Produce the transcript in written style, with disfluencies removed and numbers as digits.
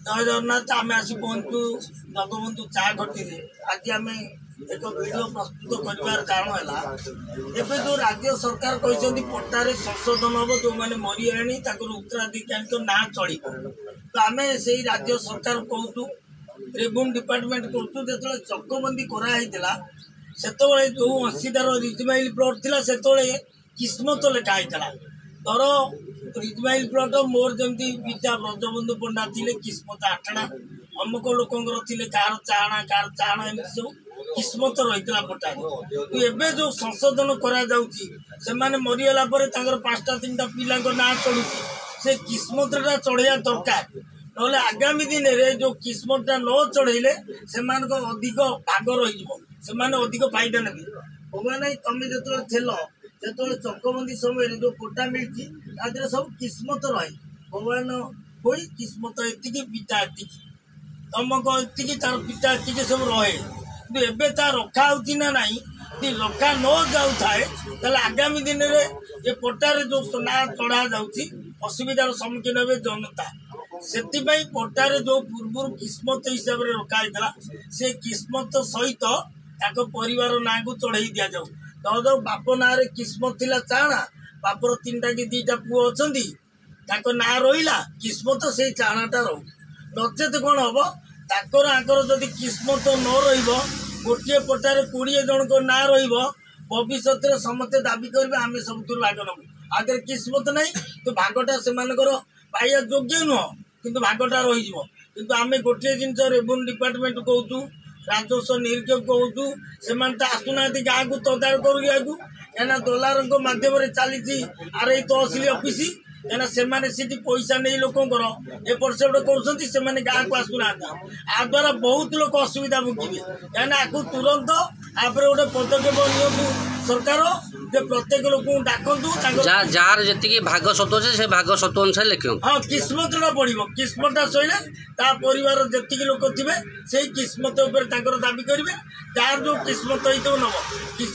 जय जगन्नाथ आम आसी पहुँचु जगबंधु चा घटी आज आम एक वीडियो प्रस्तुत कर कारण है एवं जो राज्य सरकार कहते पट्टारे संशोधन हम जो मैंने मरीगले उत्तराधिकारी तो ना चल तो आम से राज्य सरकार कहूँ रेवेन्यू डिपार्टमेंट कहूँ जो चकबंदी कराइला से जो 80 रिजमाइल प्लॉट थी से किस्मत लिखाई धर रिजमाइल प्लॉट मोर जमी विद्या ब्रजबंधु पंडा थे किस्मत आठना अमुक लोकर थे कार चाणा एम सब किस्मत रही पटा तो एवं जो संशोधन कर मरीगला 5टा 3टा पिला ना चढ़ू से किस्मतटा चढ़ा दरकार ना आगामी दिन में जो किस्मतटा न चढ़ेले से अधिक भाग रही अधिक फायदा ने भगवान तुम जो थेल जो चकबंदी समय जो पट्टा मिलती सब किस्मत रही भगवान हो किस्मत एति पिता एति तमक एति तार पिता एति सब रहे कि एवं ता रखा ना ना रखा न जाऊ थाए आगामी दिन में ये पट्टारे जो ना चढ़ा जासुविधार सम्मुखीन हे जनता से पट्टारे जो पूर्व किस्मत हिसाब से रखाई से किस्मत सहित परिवार ना को चढ़ई दि जाऊ तो बाप ना किस्मत थिला चाणा बापर 3टा कि 2टा पुओ अच्छा ना रहा किस्मत से चाणाटा रो नचेत कौन हम ताकर आकर जदि किस्मत न रोटे पट्टारे 20 जन को ना भविष्य में समस्ते दाबी करेंगे आम सब भाग नबू आगे किस्मत ना तो भागटा से पाइबा योग्य नुह कि भागटा रही आम गोटे जिन रेवेन्यू डिपार्टमेंट कहूँ राजस्व निरीक्षक कहूँ से आसुना गाँ को तदारख करा दलार मध्यम चली आर तहसिल ऑफिस कहीं से पैसा नहीं लोकर एपट सेपट कर गाँ को आसुना आ द्वारा बहुत लोग असुविधा भोगे कहीं तुरंत आप गोटे पदक्षेप नि सरकार जे प्रत्येक लोक डाकतु जार जी भाग सत्व से भाग सत्व अनुसार लिख हाँ किस्मत पड़ो किस्मत सैले परिवार जी लोक थे से किस्मत दाबी करेंगे जार जो किस्मत नब